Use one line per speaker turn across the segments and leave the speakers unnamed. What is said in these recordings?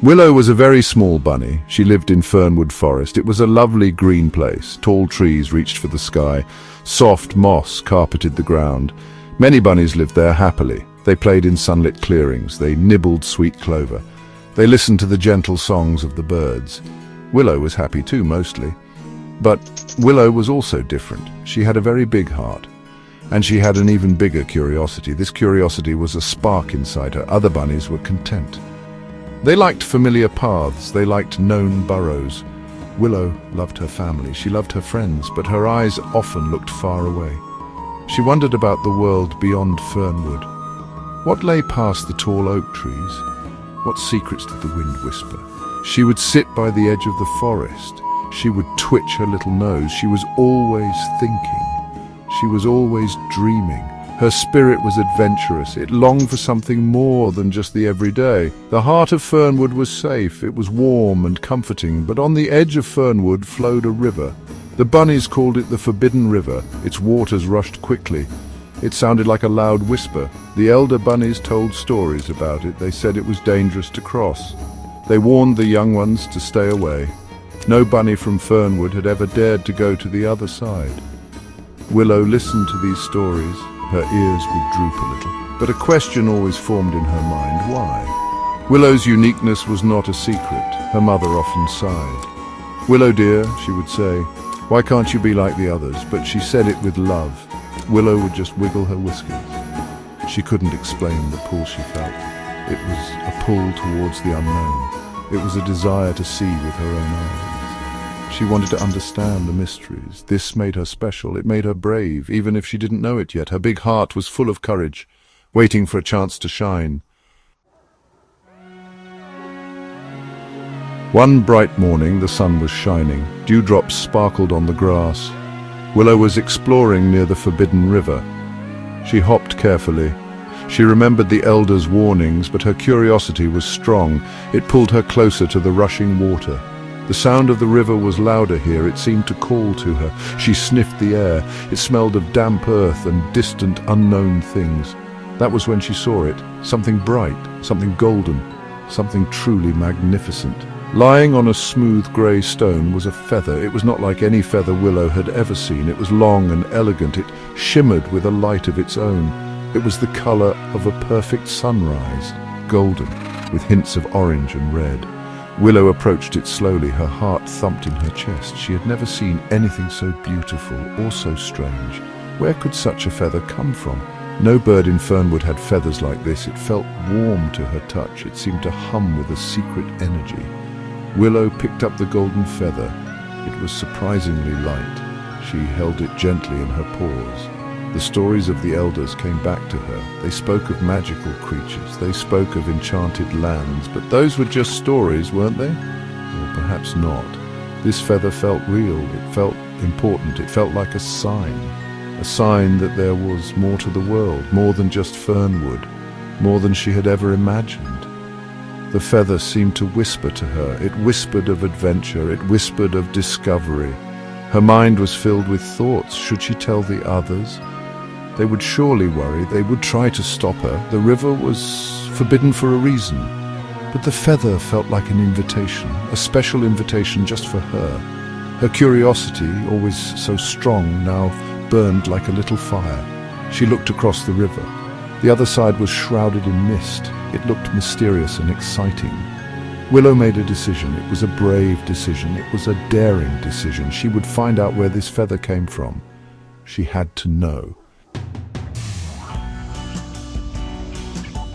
Willow was a very small bunny. She lived in Fernwood Forest. It was a lovely green place. Tall trees reached for the sky. Soft moss carpeted the ground. Many bunnies lived there happily. They played in sunlit clearings. They nibbled sweet clover. They listened to the gentle songs of the birds. Willow was happy too, mostly. But Willow was also different. She had a very big heart. And she had an even bigger curiosity. This curiosity was a spark inside her. Other bunnies were content. They liked familiar paths. They liked known burrows. Willow loved her family. She loved her friends, but her eyes often looked far away. She wondered about the world beyond Fernwood. What lay past the tall oak trees? What secrets did the wind whisper? She would sit by the edge of the forest. She would twitch her little nose. She was always thinking. She was always dreaming. Her spirit was adventurous. It longed for something more than just the everyday. The heart of Fernwood was safe. It was warm and comforting, but on the edge of Fernwood flowed a river. The bunnies called it the Forbidden River. Its waters rushed quickly. It sounded like a loud whisper. The elder bunnies told stories about it. They said it was dangerous to cross. They warned the young ones to stay away. No bunny from Fernwood had ever dared to go to the other side. Willow listened to these stories. Her ears would droop a little, but a question always formed in her mind: why? Willow's uniqueness was not a secret. Her mother often sighed. "Willow dear," she would say, "why can't you be like the others?" But she said it with love. Willow would just wiggle her whiskers. She couldn't explain the pull she felt. It was a pull towards the unknown. It was a desire to see with her own eyes. She wanted to understand the mysteries. This made her special. It made her brave, even if she didn't know it yet. Her big heart was full of courage, waiting for a chance to shine. One bright morning, the sun was shining. Dewdrops sparkled on the grass. Willow was exploring near the Forbidden River. She hopped carefully. She remembered the elders' warnings, but her curiosity was strong. It pulled her closer to the rushing water. The sound of the river was louder here. It seemed to call to her. She sniffed the air. It smelled of damp earth and distant, unknown things. That was when she saw it. Something bright, something golden, something truly magnificent. Lying on a smooth grey stone was a feather. It was not like any feather Willow had ever seen. It was long and elegant. It shimmered with a light of its own. It was the colour of a perfect sunrise, golden, with hints of orange and red. Willow approached it slowly. Her heart thumped in her chest. She had never seen anything so beautiful or so strange. Where could such a feather come from? No bird in Fernwood had feathers like this. It felt warm to her touch. It seemed to hum with a secret energy. Willow picked up the golden feather. It was surprisingly light. She held it gently in her paws. The stories of the elders came back to her. They spoke of magical creatures. They spoke of enchanted lands. But those were just stories, weren't they? Or perhaps not. This feather felt real. It felt important. It felt like a sign that there was more to the world, more than just Fernwood, more than she had ever imagined. The feather seemed to whisper to her. It whispered of adventure. It whispered of discovery. Her mind was filled with thoughts. Should she tell the others? They would surely worry. They would try to stop her. The river was forbidden for a reason. But the feather felt like an invitation, a special invitation just for her. Her curiosity, always so strong, now burned like a little fire. She looked across the river. The other side was shrouded in mist. It looked mysterious and exciting. Willow made a decision. It was a brave decision. It was a daring decision. She would find out where this feather came from. She had to know.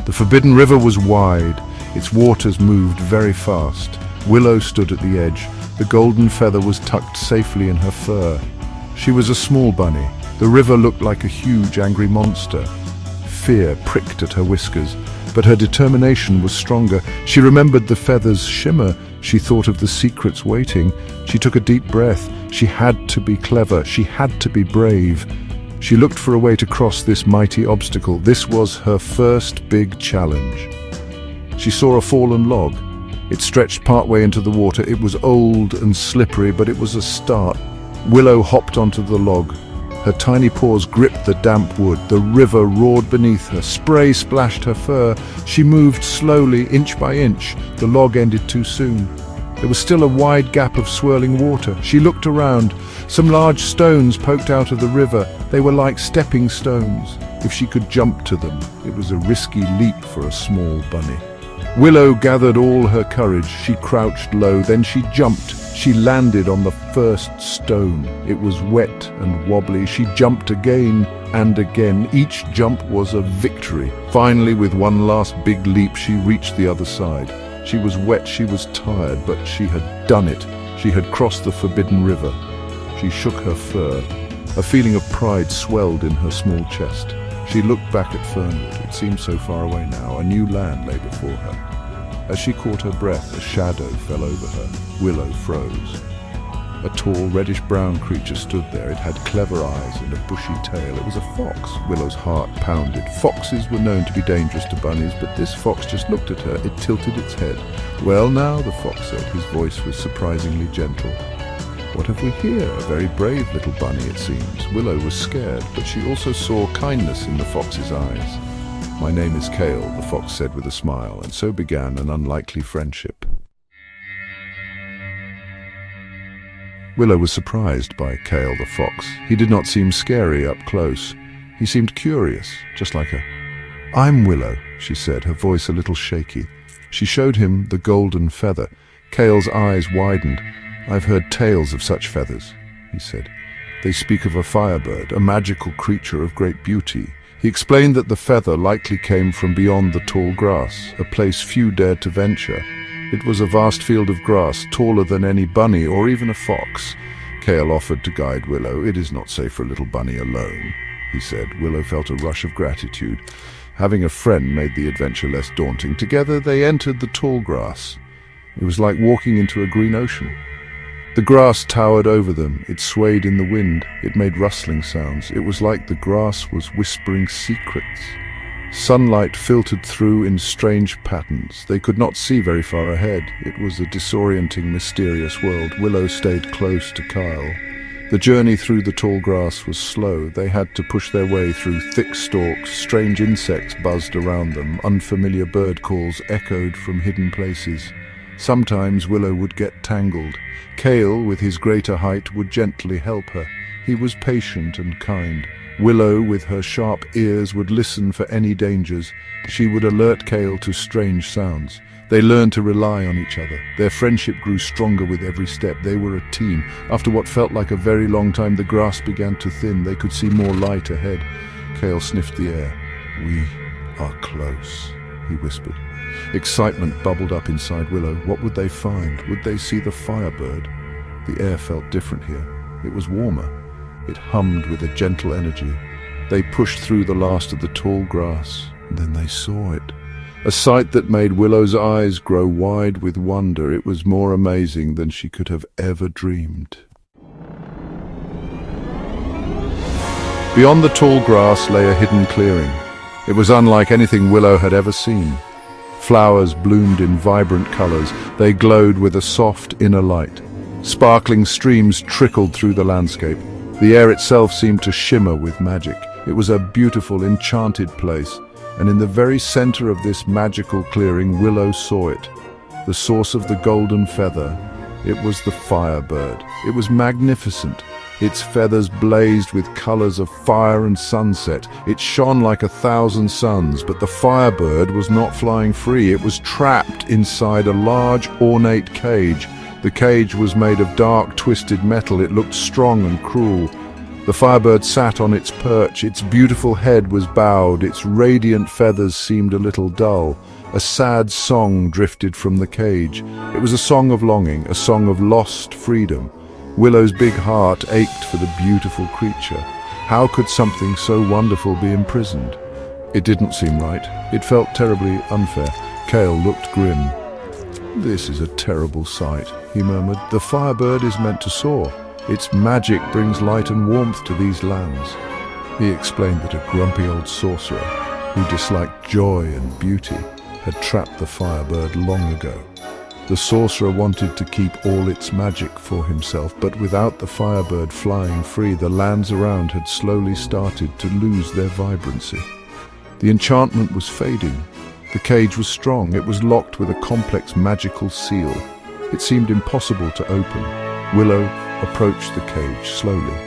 The Forbidden River was wide. Its waters moved very fast. Willow stood at the edge. The golden feather was tucked safely in her fur. She was a small bunny. The river looked like a huge, angry monster. Fear pricked at her whiskers, but her determination was stronger. She remembered the feather's shimmer. She thought of the secrets waiting. She took a deep breath. She had to be clever. She had to be brave. She looked for a way to cross this mighty obstacle. This was her first big challenge. She saw a fallen log. It stretched partway into the water. It was old and slippery, but it was a start. Willow hopped onto the log. Her tiny paws gripped the damp wood. The river roared beneath her. Spray splashed her fur. She moved slowly, inch by inch. The log ended too soon. There was still a wide gap of swirling water. She looked around. Some large stones poked out of the river. They were like stepping stones. If she could jump to them, it was a risky leap for a small bunny. Willow gathered all her courage. She crouched low, then she jumped. She landed on the first stone. It was wet and wobbly. She jumped again and again. Each jump was a victory. Finally, with one last big leap, she reached the other side. She was wet, she was tired, but she had done it. She had crossed the forbidden river. She shook her fur. A feeling of pride swelled in her small chest. She looked back at Fernwood. It seemed so far away now. A new land lay before her. As she caught her breath, a shadow fell over her. Willow froze. A tall, reddish-brown creature stood there. It had clever eyes and a bushy tail. It was a fox. Willow's heart pounded. Foxes were known to be dangerous to bunnies, but this fox just looked at her. It tilted its head. "Well now," the fox said. His voice was surprisingly gentle. "What have we here? A very brave little bunny, it seems." Willow was scared, but she also saw kindness in the fox's eyes. "My name is Kale," the fox said with a smile, and so began an unlikely friendship. Willow was surprised by Kale the fox. He did not seem scary up close. He seemed curious, just like her. "I'm Willow," she said, her voice a little shaky. She showed him the golden feather. Kale's eyes widened. "I've heard tales of such feathers," he said. "They speak of a Firebird, a magical creature of great beauty." He explained that the feather likely came from beyond the tall grass, a place few dared to venture. It was a vast field of grass, taller than any bunny or even a fox. Kale offered to guide Willow. "It is not safe for a little bunny alone," he said. Willow felt a rush of gratitude. Having a friend made the adventure less daunting. Together they entered the tall grass. It was like walking into a green ocean. The grass towered over them. It swayed in the wind. It made rustling sounds. It was like the grass was whispering secrets. Sunlight filtered through in strange patterns. They could not see very far ahead. It was a disorienting, mysterious world. Willow stayed close to Kyle. The journey through the tall grass was slow. They had to push their way through thick stalks. Strange insects buzzed around them. Unfamiliar bird calls echoed from hidden places. Sometimes Willow would get tangled. Kale, with his greater height, would gently help her. He was patient and kind. Willow, with her sharp ears, would listen for any dangers. She would alert Kale to strange sounds. They learned to rely on each other. Their friendship grew stronger with every step. They were a team. After what felt like a very long time, the grass began to thin. They could see more light ahead. Kale sniffed the air. "We are close," he whispered. Excitement bubbled up inside Willow. What would they find? Would they see the Firebird? The air felt different here. It was warmer. It hummed with a gentle energy. They pushed through the last of the tall grass, and then they saw it. A sight that made Willow's eyes grow wide with wonder. It was more amazing than she could have ever dreamed. Beyond the tall grass lay a hidden clearing. It was unlike anything Willow had ever seen. Flowers bloomed in vibrant colors. They glowed with a soft inner light. Sparkling streams trickled through the landscape. The air itself seemed to shimmer with magic. It was a beautiful, enchanted place, and in the very center of this magical clearing, Willow saw it. The source of the golden feather. It was the Firebird. It was magnificent. Its feathers blazed with colors of fire and sunset. It shone like 1,000 suns, but the Firebird was not flying free. It was trapped inside a large, ornate cage. The cage was made of dark, twisted metal. It looked strong and cruel. The Firebird sat on its perch. Its beautiful head was bowed. Its radiant feathers seemed a little dull. A sad song drifted from the cage. It was a song of longing, a song of lost freedom. Willow's big heart ached for the beautiful creature. How could something so wonderful be imprisoned? It didn't seem right. It felt terribly unfair. Kale looked grim. "This is a terrible sight," he murmured. "The Firebird is meant to soar. Its magic brings light and warmth to these lands." He explained that a grumpy old sorcerer, who disliked joy and beauty, had trapped the Firebird long ago. The sorcerer wanted to keep all its magic for himself, but without the Firebird flying free, the lands around had slowly started to lose their vibrancy. The enchantment was fading. The cage was strong. It was locked with a complex magical seal. It seemed impossible to open. Willow approached the cage slowly.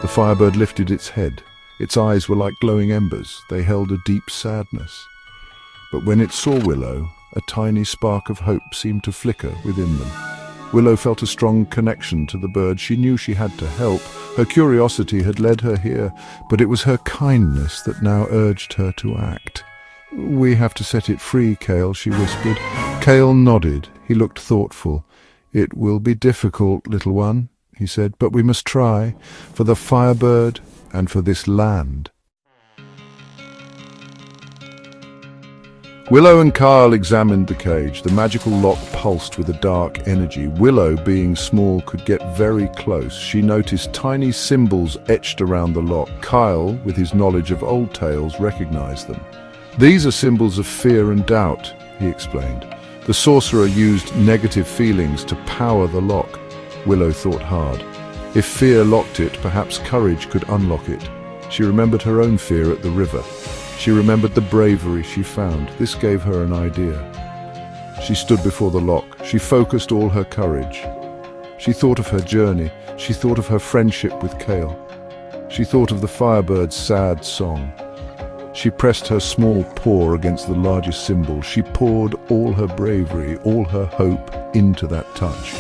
The Firebird lifted its head. Its eyes were like glowing embers. They held a deep sadness. But when it saw Willow, a tiny spark of hope seemed to flicker within them. Willow felt a strong connection to the bird. She knew she had to help. Her curiosity had led her here, but it was her kindness that now urged her to act. "We have to set it free, Kale," she whispered. Kale nodded. He looked thoughtful. "It will be difficult, little one," he said, "but we must try, for the Firebird and for this land." Willow and Kyle examined the cage. The magical lock pulsed with a dark energy. Willow, being small, could get very close. She noticed tiny symbols etched around the lock. Kyle, with his knowledge of old tales, recognized them. "These are symbols of fear and doubt," he explained. "The sorcerer used negative feelings to power the lock." Willow thought hard. If fear locked it, perhaps courage could unlock it. She remembered her own fear at the river. She remembered the bravery she found. This gave her an idea. She stood before the lock. She focused all her courage. She thought of her journey. She thought of her friendship with Kale. She thought of the Firebird's sad song. She pressed her small paw against the largest symbol. She poured all her bravery, all her hope into that touch.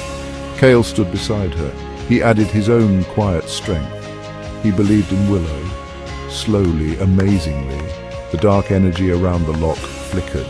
Kale stood beside her. He added his own quiet strength. He believed in Willow. Slowly, amazingly, the dark energy around the lock flickered.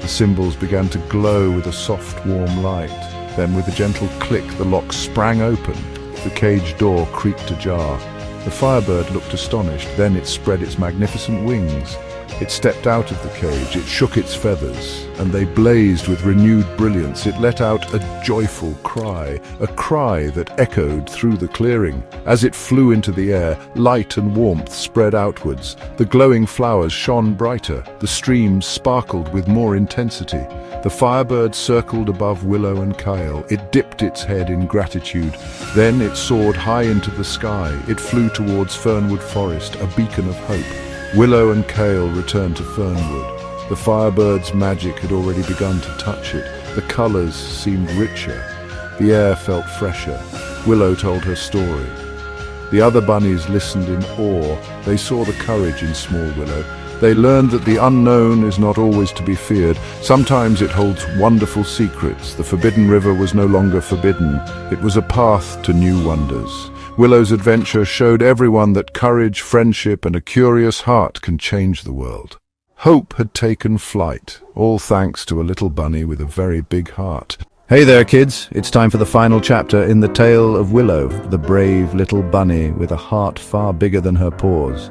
The symbols began to glow with a soft, warm light. Then, with a gentle click, the lock sprang open. The cage door creaked ajar. The Firebird looked astonished. Then it spread its magnificent wings. It stepped out of the cage. It shook its feathers, and they blazed with renewed brilliance. It let out a joyful cry, a cry that echoed through the clearing. As it flew into the air, light and warmth spread outwards. The glowing flowers shone brighter. The streams sparkled with more intensity. The Firebird circled above Willow and Kyle. It dipped its head in gratitude. Then it soared high into the sky. It flew towards Fernwood Forest, a beacon of hope. Willow and Kale returned to Fernwood. The Firebird's magic had already begun to touch it. The colors seemed richer. The air felt fresher. Willow told her story. The other bunnies listened in awe. They saw the courage in small Willow. They learned that the unknown is not always to be feared. Sometimes it holds wonderful secrets. The forbidden river was no longer forbidden. It was a path to new wonders. Willow's adventure showed everyone that courage, friendship, and a curious heart can change the world. Hope had taken flight, all thanks to a little bunny with a very big heart.
Hey there, kids. It's time for the final chapter in the tale of Willow, the brave little bunny with a heart far bigger than her paws.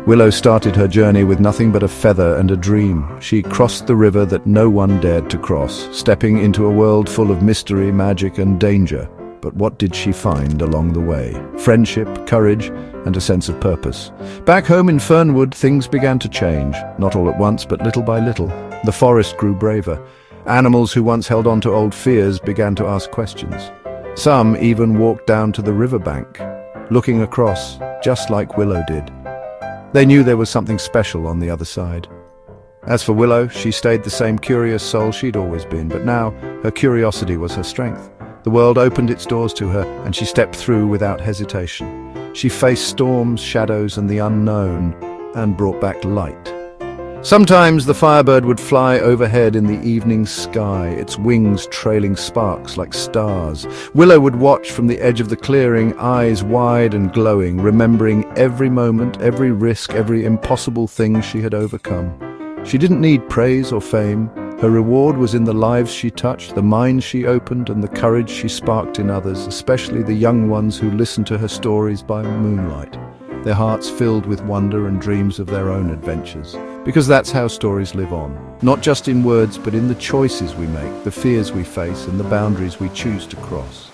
Willow started her journey with nothing but a feather and a dream. She crossed the river that no one dared to cross, stepping into a world full of mystery, magic, and danger. But what did she find along the way? Friendship, courage, and a sense of purpose. Back home in Fernwood, things began to change. Not all at once, but little by little. The forest grew braver. Animals who once held on to old fears began to ask questions. Some even walked down to the riverbank, looking across, just like Willow did. They knew there was something special on the other side. As for Willow, she stayed the same curious soul she'd always been, but now her curiosity was her strength. The world opened its doors to her, and she stepped through without hesitation. She faced storms, shadows, and the unknown, and brought back light. Sometimes the Firebird would fly overhead in the evening sky, its wings trailing sparks like stars. Willow would watch from the edge of the clearing, eyes wide and glowing, remembering every moment, every risk, every impossible thing she had overcome. She didn't need praise or fame. Her reward was in the lives she touched, the minds she opened, and the courage she sparked in others, especially the young ones who listened to her stories by moonlight, their hearts filled with wonder and dreams of their own adventures. Because that's how stories live on, not just in words, but in the choices we make, the fears we face, and the boundaries we choose to cross.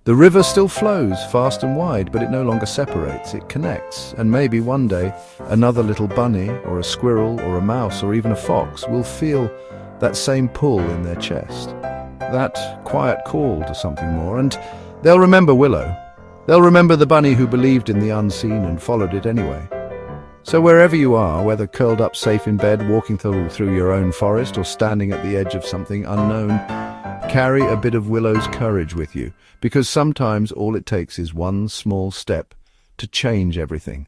The river still flows fast and wide, but it no longer separates, it connects, and maybe one day another little bunny, or a squirrel, or a mouse, or even a fox will feel that same pull in their chest. that quiet call to something more, and they'll remember Willow. They'll remember the bunny who believed in the unseen and followed it anyway. So wherever you are, whether curled up safe in bed, walking through your own forest, or standing at the edge of something unknown, carry a bit of Willow's courage with you, because sometimes all it takes is one small step to change everything.